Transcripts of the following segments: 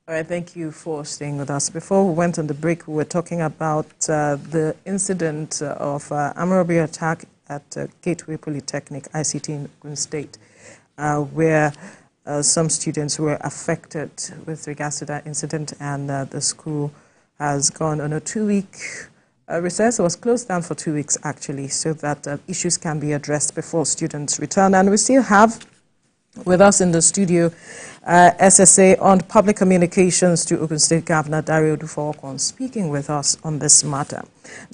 All right, thank you for staying with us. Before we went on the break, we were talking about the incident of armed robbery attack at Gateway Polytechnic, ICT in Ogun State, where some students were affected with regards to that incident, and the school has gone on a 2-week recess. It was closed down for 2 weeks, actually, so that issues can be addressed before students return. And we still have with us in the studio SSA on public communications to Ogun State Governor Dario Dufo-Okon, speaking with us on this matter.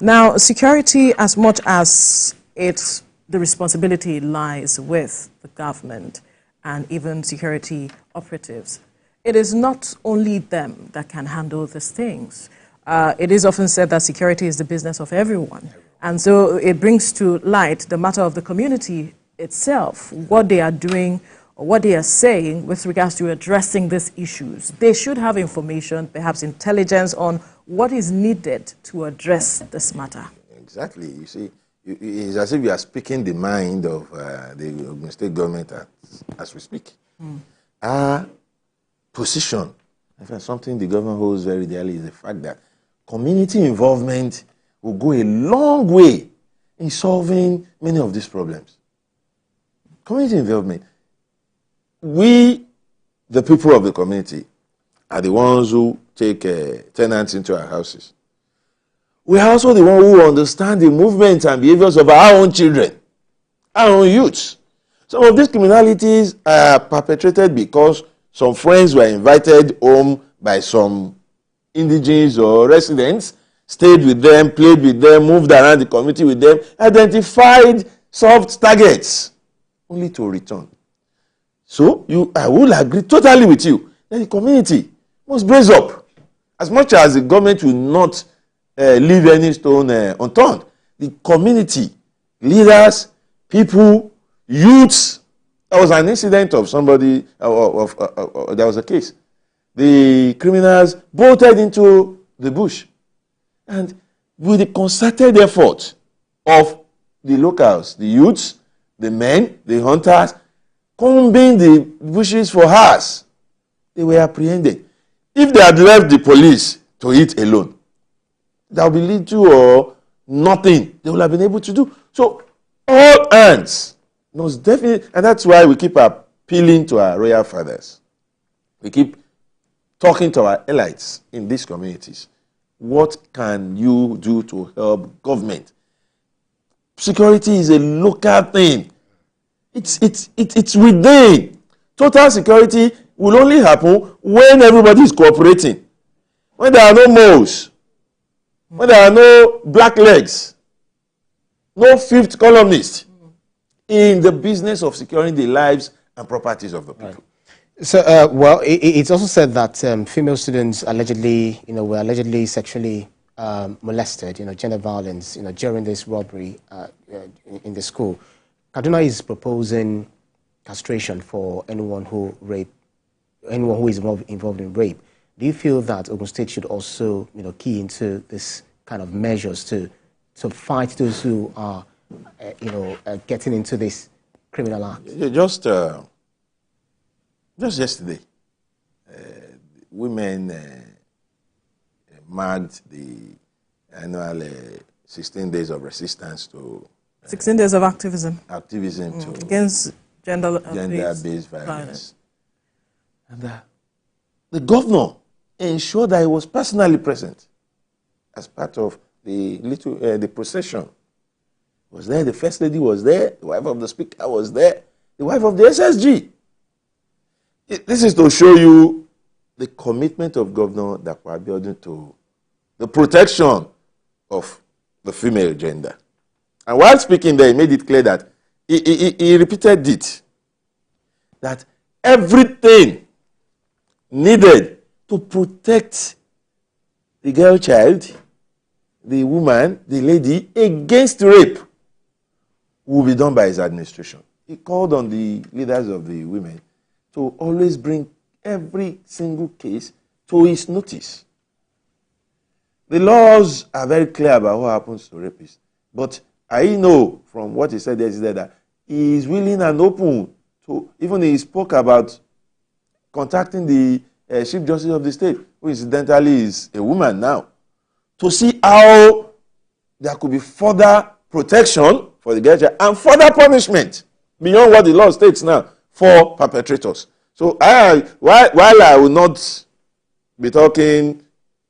Now, security, as much as the responsibility lies with the government and even security operatives, it is not only them that can handle these things. It is often said that security is the business of everyone. And so it brings to light the matter of the community itself, what they are doing, what they are saying with regards to addressing these issues. They should have information, perhaps intelligence on what is needed to address this matter. Exactly. You see, it's as if you are speaking the mind of the Ogun State government as we speak. Our position, in fact, something the government holds very dearly, is the fact that community involvement will go a long way in solving many of these problems. Community involvement. We, the people of the community, are the ones who take tenants into our houses. We are also the ones who understand the movements and behaviors of our own children, our own youths. Some of these criminalities are perpetrated because some friends were invited home by some indigenes or residents, stayed with them, played with them, moved around the community with them, identified soft targets, only to return. So I will agree totally with you that the community must brace up. As much as the government will not leave any stone unturned, the community, leaders, people, youths. There was an incident of somebody, there was a case. The criminals bolted into the bush. And with the concerted effort of the locals, the youths, the men, the hunters, combing the bushes for hours, they were apprehended. If they had left the police to it alone, there will be little or nothing they will have been able to do. So all hands must definitely, and that's why we keep appealing to our royal fathers. We keep talking to our elites in these communities. What can you do to help government? Security is a local thing. It's within. Total security will only happen when everybody is cooperating. When there are no moles, when there are no black legs, no fifth columnist in the business of securing the lives and properties of the people. Right. So, well, it's also said that female students allegedly, were allegedly sexually molested, gender violence, during this robbery in the school. Kaduna is proposing castration for anyone who is involved in rape. Do you feel that Ogun State should also, key into this kind of measures to fight those who are, getting into this criminal act? Just yesterday, women marked the annual 16 days of resistance to 16 days of activism. To against gender-based violence. And the governor ensured that he was personally present as part of the procession. Was there, the first lady was there, the wife of the speaker was there, the wife of the SSG. This is to show you the commitment of Governor Dapo Abiodun to the protection of the female gender. And while speaking there, he made it clear that he repeated it, that everything needed to protect the girl child, the woman, the lady, against rape will be done by his administration. He called on the leaders of the women to always bring every single case to his notice. The laws are very clear about what happens to rapists. But I know from what he said yesterday that he is willing and open to, even he spoke about contacting the Chief Justice of the State, who incidentally is a woman now, to see how there could be further protection for the girl and further punishment beyond what the law states now for perpetrators. So while I will not be talking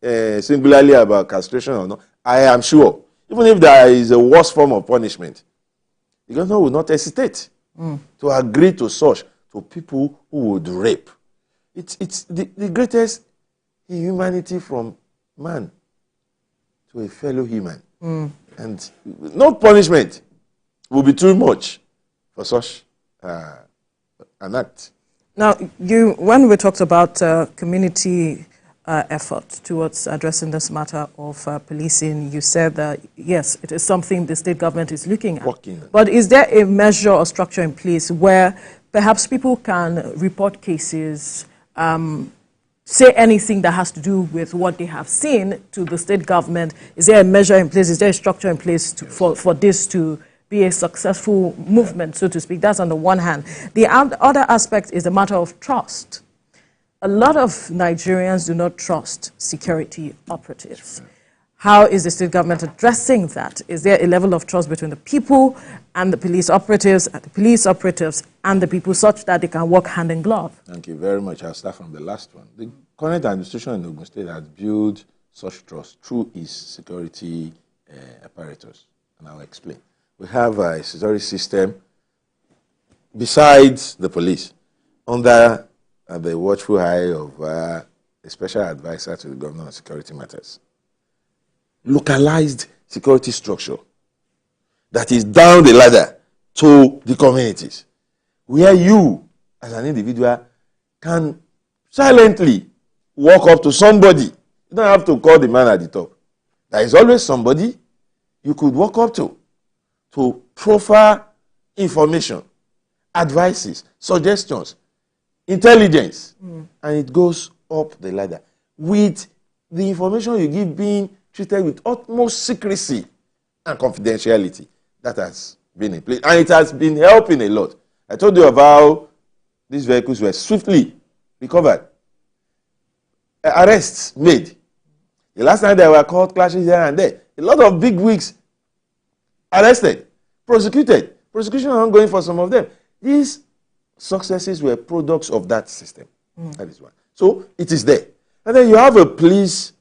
singularly about castration or not, I am sure, even if there is a worse form of punishment, the government will not hesitate to agree to such to people who would rape. It's the greatest inhumanity from man to a fellow human. And no punishment will be too much for such an act. Now, when we talked about community effort towards addressing this matter of policing, you said that, yes, it is something the state government is looking at. But is there a measure or structure in place where perhaps people can report cases, say anything that has to do with what they have seen to the state government? Is there a measure in place? Is there a structure in place for this to be a successful movement, so to speak? That's on the one hand. The other aspect is the matter of trust. A lot of Nigerians do not trust security operatives. How is the state government addressing that? Is there a level of trust between the people and the police operatives, and the people such that they can work hand in glove? Thank you very much. I'll start from the last one. The current administration in Ogun State has built such trust through its security apparatus, and I'll explain. We have a security system besides the police under the watchful eye of a special advisor to the governor on security matters. Localized security structure that is down the ladder to the communities, where you, as an individual, can silently walk up to somebody. You don't have to call the man at the top. There is always somebody you could walk up to proffer information, advices, suggestions, intelligence, and it goes up the ladder with the information you give being treated with utmost secrecy and confidentiality. That has been in place, and it has been helping a lot. I told you about how these vehicles were swiftly recovered, arrests made. The last time there were court clashes here and there, a lot of big wigs arrested, prosecuted, prosecution ongoing for some of them. These successes were products of that system. That is one. So it is there. And then you have a police,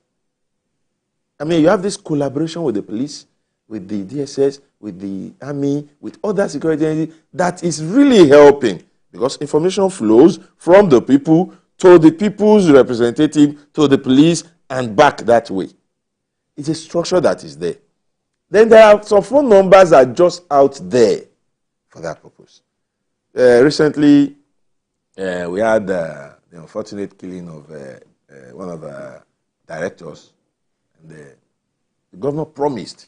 you have this collaboration with the police, with the DSS, with the army, with other security agencies that is really helping, because information flows from the people to the people's representative, to the police, and back that way. It's a structure that is there. Then there are some phone numbers that are just out there for that purpose. Recently, we had the unfortunate killing of one of our directors, and the governor promised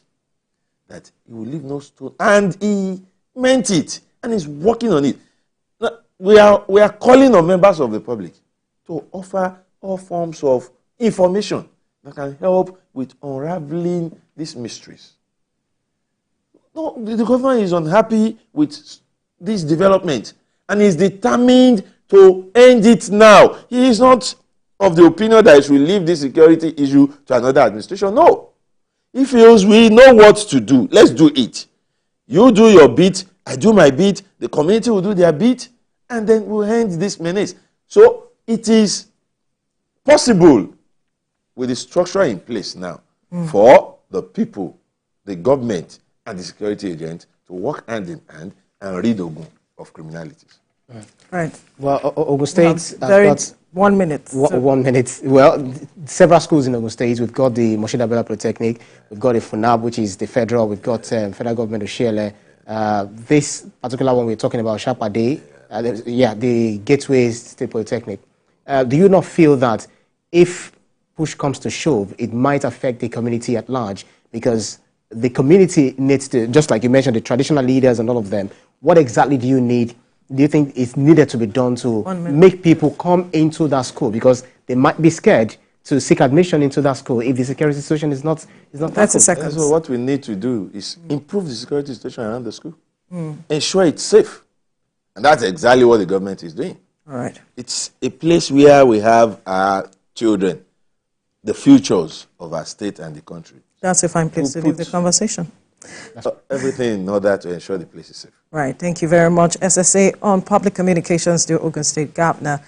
that he will leave no stone, and he meant it, and he's working on it. Now, we are calling on members of the public to offer all forms of information that can help with unraveling these mysteries. No, the government is unhappy with this development and is determined to end it now. He is not of the opinion that he should leave this security issue to another administration. No. He feels we know what to do. Let's do it. You do your bit, I do my bit, the community will do their bit, and then we'll end this menace. So it is possible with the structure in place now for the people, the government, and the security agent to work hand in hand and rid Ogun of criminalities. Right. Well, Ogun State... 1 minute. 1 minute. Well, several schools in Ogun State. We've got the Moshida Polytechnic. We've got the FUNAB, which is the federal. We've got federal government of Shele. This particular one we're talking about, Shapade, the Gateway State Polytechnic. Do you not feel that if push comes to shove, it might affect the community at large? Because the community needs to, just like you mentioned, the traditional leaders and all of them, what exactly do you need? Do you think is needed to be done to make people come into that school? Because they might be scared to seek admission into that school if the security situation is not That's a second. So what we need to do is improve the security situation around the school. Ensure it's safe. And that's exactly what the government is doing. All right. It's a place where we have our children, the futures of our state and the country. That's a fine place to leave the conversation. Everything in order to ensure the place is safe. Right. Thank you very much. SSA on Public Communications, the Ogun State Governor.